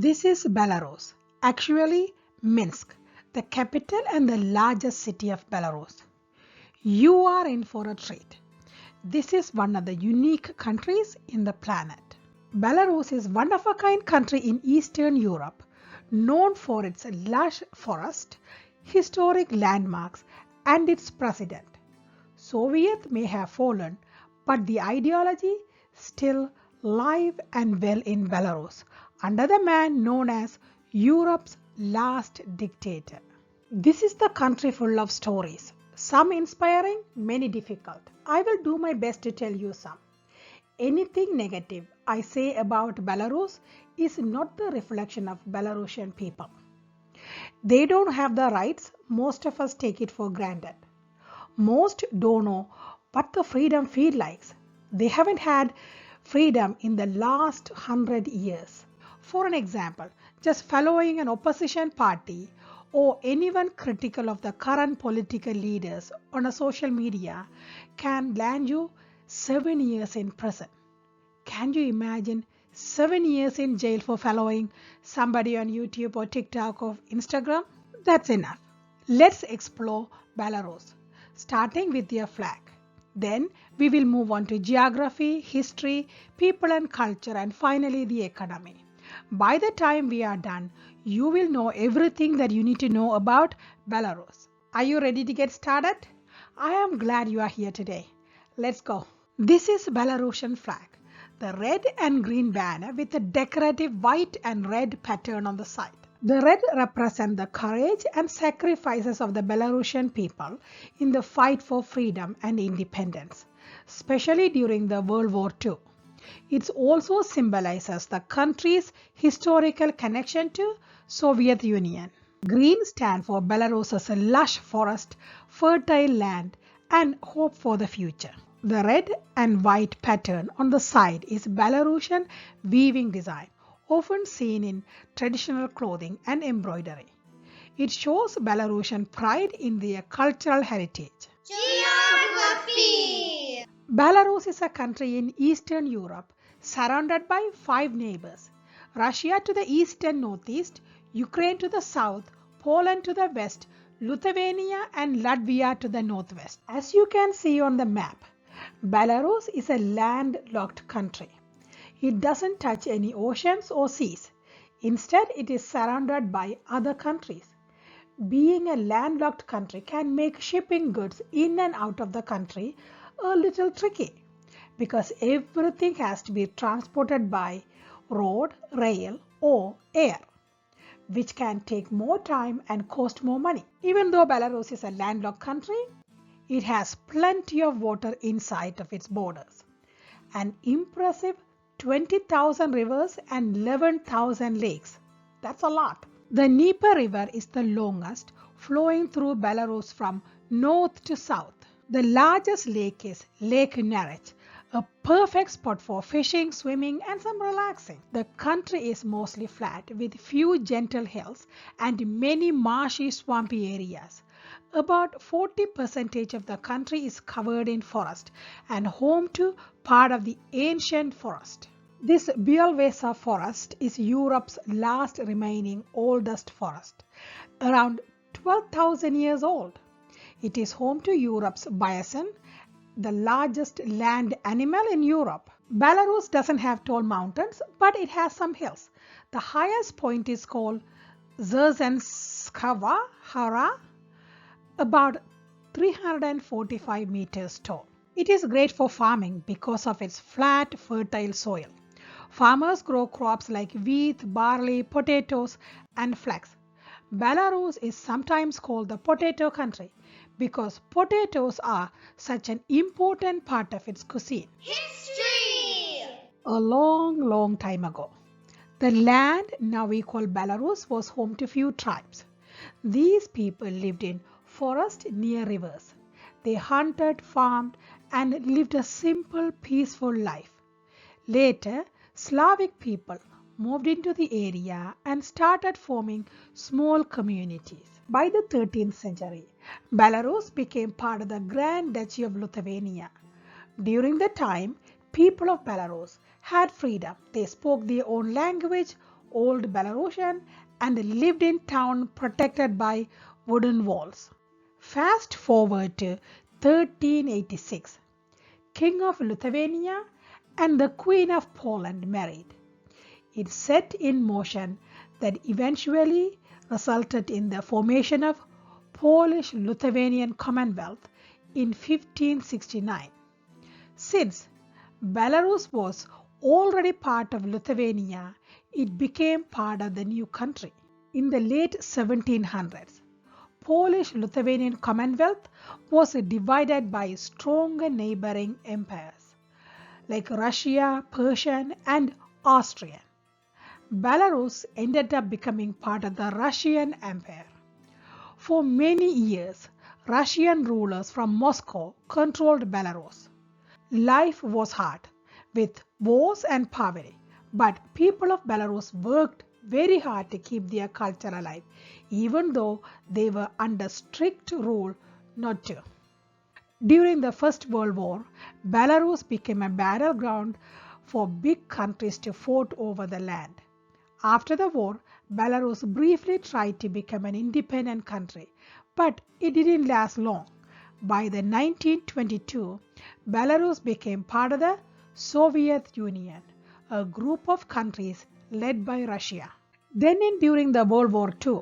This is Belarus, actually Minsk, the capital and the largest city of Belarus. You are in for a treat. This is one of the unique countries in the planet. Belarus is one of a kind country in Eastern Europe, known for its lush forest, historic landmarks, and its president. Soviet may have fallen, but the ideology still live and well in Belarus under the man known as Europe's last dictator. This is the country full of stories, some inspiring, many difficult. I will do my best to tell you some. Anything negative I say about Belarus is not the reflection of Belarusian people. They don't have the rights, most of us take it for granted. Most don't know what the freedom feels like. They haven't had freedom in the last 100 years. For an example, just following an opposition party or anyone critical of the current political leaders on a social media can land you 7 years in prison. Can you imagine 7 years in jail for following somebody on YouTube or TikTok or Instagram? That's enough. Let's explore Belarus, starting with their flag. Then we will move on to geography, history, people and culture, and finally the economy. By the time we are done, you will know everything that you need to know about Belarus. Are you ready to get started? I am glad you are here today. Let's go. This is Belarusian flag, the red and green banner with a decorative white and red pattern on the side. The red represents the courage and sacrifices of the Belarusian people in the fight for freedom and independence, especially during the World War II. It also symbolizes the country's historical connection to Soviet Union. Green stands for Belarus's lush forest, fertile land, and hope for the future. The red and white pattern on the side is Belarusian weaving design, often seen in traditional clothing and embroidery. It shows Belarusian pride in their cultural heritage. Geography. Belarus is a country in Eastern Europe, surrounded by 5 neighbors: Russia to the east and northeast, Ukraine to the south, Poland to the west, Lithuania and Latvia to the northwest. As you can see on the map, Belarus is a landlocked country. It doesn't touch any oceans or seas. Instead, it is surrounded by other countries. Being a landlocked country can make shipping goods in and out of the country a little tricky because everything has to be transported by road, rail, or air, which can take more time and cost more money. Even though Belarus is a landlocked country, it has plenty of water inside of its borders. An impressive 20,000 rivers and 11,000 lakes. That's a lot. The Dnieper River is the longest, flowing through Belarus from north to south. The largest lake is Lake Narech, a perfect spot for fishing, swimming, and some relaxing. The country is mostly flat with few gentle hills and many marshy, swampy areas. About 40% of the country is covered in forest and home to part of the ancient forest. This Białowieża Forest is Europe's last remaining oldest forest, around 12,000 years old. It is home to Europe's bison, the largest land animal in Europe. Belarus doesn't have tall mountains, but it has some hills. The highest point is called Zerzenskaya Hara, about 345 meters tall. It is great for farming because of its flat, fertile soil. Farmers grow crops like wheat, barley, potatoes, and flax. Belarus is sometimes called the potato country because potatoes are such an important part of its cuisine. History. A long time ago, the land now we call Belarus was home to few tribes. These people lived in forests near rivers. They hunted, farmed, and lived a simple, peaceful life. Later, Slavic people moved into the area and started forming small communities. By the 13th century, Belarus became part of the Grand Duchy of Lithuania. During the time, people of Belarus had freedom. They spoke their own language, old Belarusian and lived in town protected by wooden walls. Fast forward to 1386. King of Lithuania and the Queen of Poland married. It set in motion that eventually resulted in the formation of Polish-Lithuanian Commonwealth in 1569. Since Belarus was already part of Lithuania, it became part of the new country. In the late 1700s, Polish-Lithuanian Commonwealth was divided by stronger neighboring empires like Russia, Persian, and Austrian. Belarus ended up becoming part of the Russian Empire. For many years, Russian rulers from Moscow controlled Belarus. Life was hard, with wars and poverty, but people of Belarus worked very hard to keep their culture alive, even though they were under strict rule not to. During the First World War, Belarus became a battleground for big countries to fight over the land. After the war, Belarus briefly tried to become an independent country, but it didn't last long. By the 1922, Belarus became part of the Soviet Union, a group of countries led by Russia. Then during the World War II,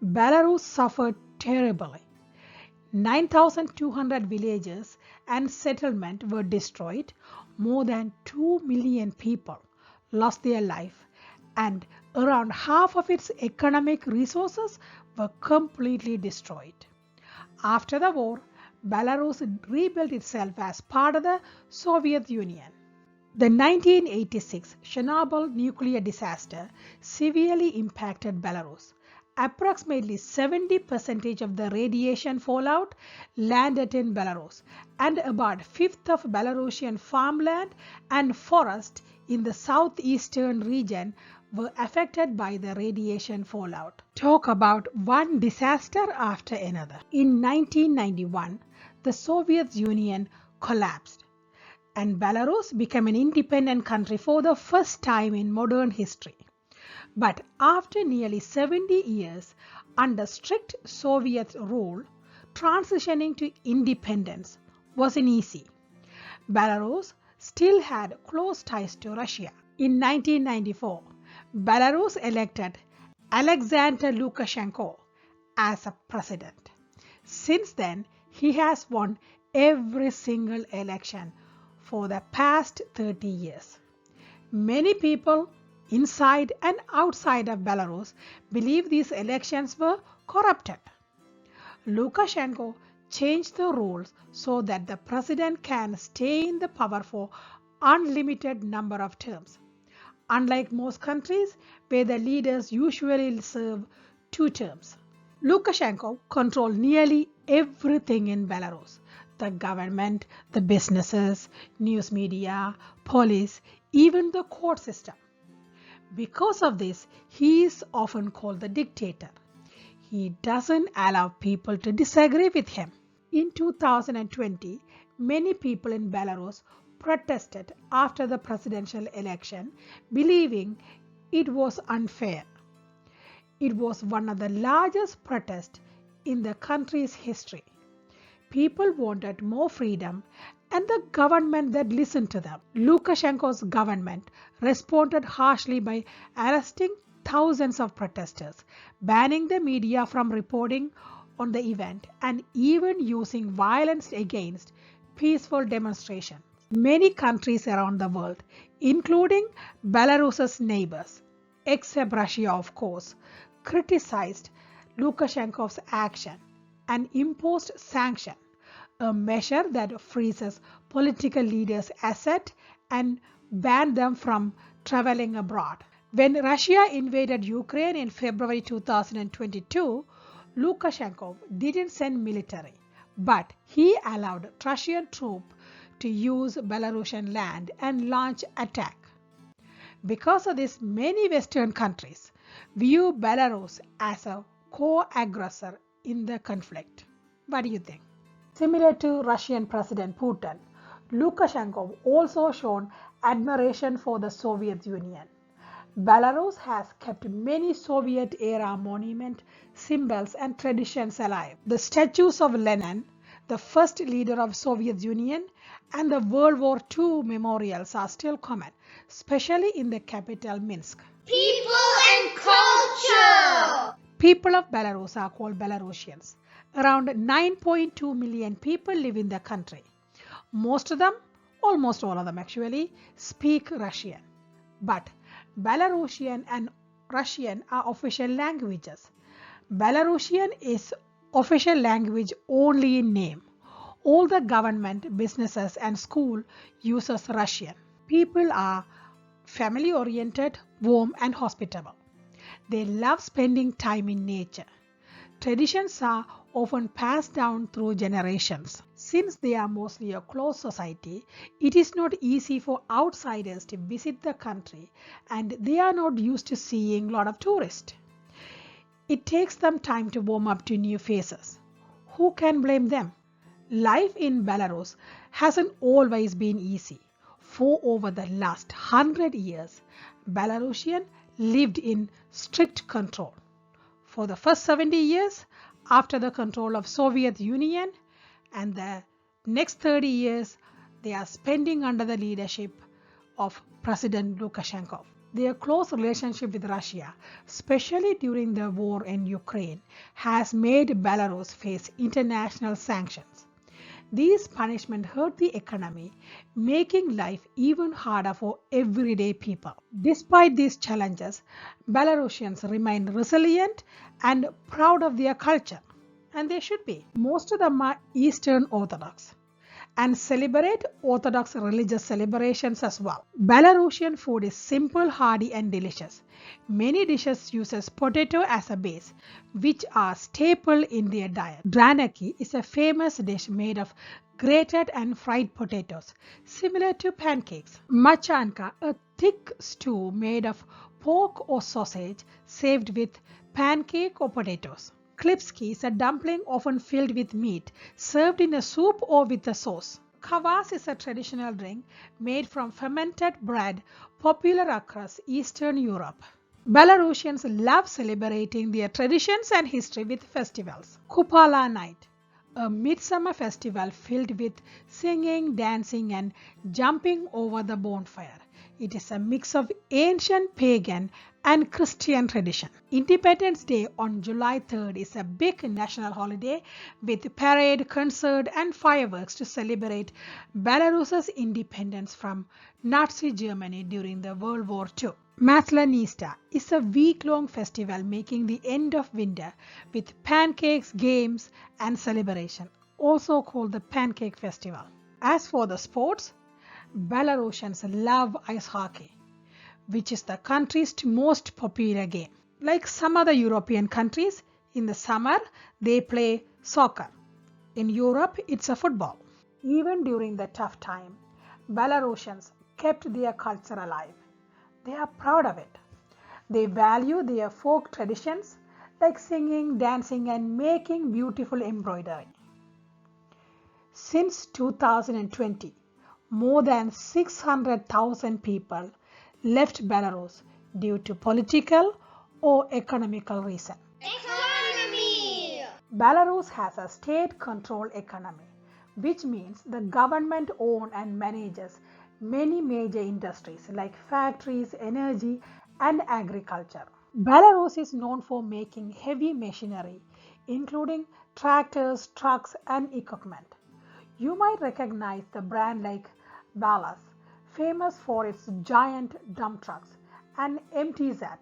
Belarus suffered terribly. 9,200 villages and settlements were destroyed, more than 2 million people lost their life, and around half of its economic resources were completely destroyed. After the war, Belarus rebuilt itself as part of the Soviet Union. The 1986 Chernobyl nuclear disaster severely impacted Belarus. Approximately 70% of the radiation fallout landed in Belarus, and about a fifth of Belarusian farmland and forest in the southeastern region were affected by the radiation fallout. Talk about one disaster after another. In 1991, the Soviet Union collapsed, and Belarus became an independent country for the first time in modern history. But after nearly 70 years under strict Soviet rule, transitioning to independence wasn't easy. Belarus still had close ties to Russia. In 1994, Belarus elected Alexander Lukashenko as a president. Since then, he has won every single election for the past 30 years. Many people inside and outside of Belarus believe these elections were corrupted. Lukashenko changed the rules so that the president can stay in the power for unlimited number of terms. Unlike most countries where the leaders usually serve 2 terms, Lukashenko controlled nearly everything in Belarus: the government, the businesses, news media, police, even the court system. Because of this, he is often called the dictator. He doesn't allow people to disagree with him. In 2020, many people in Belarus protested after the presidential election, believing it was unfair. It was one of the largest protests in the country's history. People wanted more freedom and the government that listened to them. Lukashenko's government responded harshly by arresting thousands of protesters, banning the media from reporting on the event, and even using violence against peaceful demonstrations. Many countries around the world, including Belarus's neighbors, except Russia of course, criticized Lukashenko's action and imposed sanctions, a measure that freezes political leaders' assets and banned them from traveling abroad. When Russia invaded Ukraine in February 2022, Lukashenko didn't send military, but he allowed Russian troops to use Belarusian land and launch attack. Because of this, many Western countries view Belarus as a co-aggressor in the conflict. What do you think? Similar to Russian President Putin, Lukashenko also shown admiration for the Soviet Union. Belarus has kept many Soviet-era monument symbols and traditions alive. The statues of Lenin, the first leader of Soviet Union, and the World War II memorials are still common, especially in the capital Minsk. People and culture. People of Belarus are called Belarusians. Around 9.2 million people live in the country. Most of them, almost all of them actually, speak Russian. But Belarusian and Russian are official languages. Belarusian is official language only in name. All the government, businesses and school uses Russian. People are family oriented, warm and hospitable. They love spending time in nature. Traditions are often passed down through generations. Since they are mostly a closed society, it is not easy for outsiders to visit the country and they are not used to seeing a lot of tourists. It takes them time to warm up to new faces. Who can blame them? Life in Belarus hasn't always been easy. For over the last 100 years, Belarusian lived in strict control. For the first 70 years, after the control of Soviet Union, and the next 30 years, they are spending under the leadership of President Lukashenko. Their close relationship with Russia, especially during the war in Ukraine, has made Belarus face international sanctions. These punishments hurt the economy, making life even harder for everyday people. Despite these challenges, Belarusians remain resilient and proud of their culture, and they should be. Most of them are Eastern Orthodox and celebrate Orthodox religious celebrations as well. Belarusian food is simple, hearty and delicious. Many dishes uses potato as a base, which are staple in their diet. Dranaki is a famous dish made of grated and fried potatoes, similar to pancakes. Machanka, a thick stew made of pork or sausage, served with pancake or potatoes. Klipski is a dumpling often filled with meat, served in a soup or with a sauce. Kvass is a traditional drink made from fermented bread, popular across Eastern Europe. Belarusians love celebrating their traditions and history with festivals. Kupala Night, a midsummer festival filled with singing, dancing and jumping over the bonfire. It is a mix of ancient pagan and Christian tradition. Independence Day on July 3rd is a big national holiday with parade, concert and fireworks to celebrate Belarus's independence from Nazi Germany during the World War II. Matlanista is a week-long festival marking the end of winter with pancakes, games and celebration, also called the Pancake Festival. As for the sports, Belarusians love ice hockey, which is the country's most popular game. Like some other European countries, in the summer they play soccer. In Europe, it's a football. Even during the tough time, Belarusians kept their culture alive. They are proud of it. They value their folk traditions like singing, dancing and making beautiful embroidery. Since 2020, more than 600,000 people left Belarus due to political or economical reasons. Economy. Belarus has a state-controlled economy, which means the government owns and manages many major industries like factories, energy and agriculture. Belarus is known for making heavy machinery, including tractors, trucks and equipment. You might recognize the brand like Belarus, famous for its giant dump trucks, and MTZ,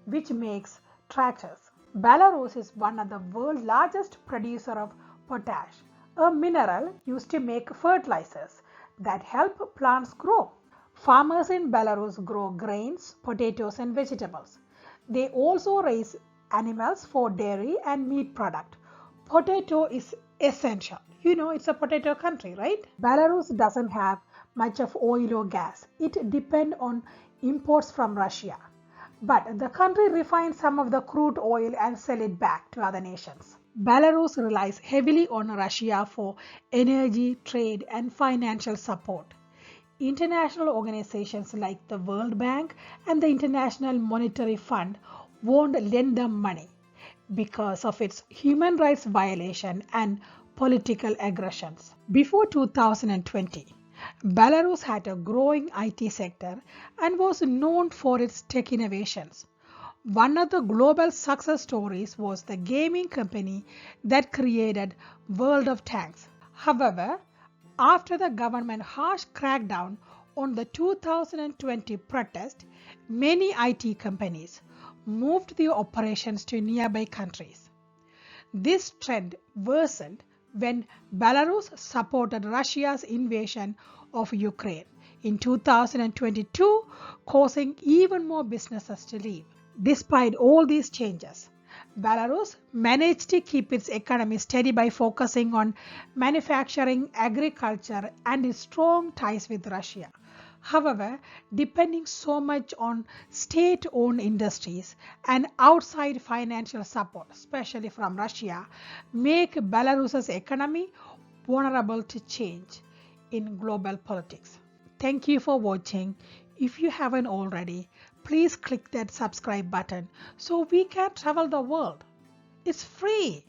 which makes tractors. Belarus is one of the world's largest producer of potash, a mineral used to make fertilizers that help plants grow. Farmers in Belarus grow grains, potatoes and vegetables. They also raise animals for dairy and meat product. Potato is essential. You know, it's a potato country, right? Belarus doesn't have much of oil or gas. It depends on imports from Russia. But the country refines some of the crude oil and sell it back to other nations. Belarus relies heavily on Russia for energy, trade and financial support. International organizations like the World Bank and the International Monetary Fund won't lend them money because of its human rights violation and political aggressions. Before 2020, Belarus had a growing IT sector and was known for its tech innovations. One of the global success stories was the gaming company that created World of Tanks. However, after the government harsh crackdown on the 2020 protest, many IT companies moved their operations to nearby countries. This trend worsened when Belarus supported Russia's invasion of Ukraine in 2022, causing even more businesses to leave. Despite all these changes, Belarus managed to keep its economy steady by focusing on manufacturing, agriculture, and its strong ties with Russia. However, depending so much on state-owned industries and outside financial support, especially from Russia, make Belarus's economy vulnerable to change in global politics. Thank you for watching. If you haven't already, please click that subscribe button so we can travel the world. It's free.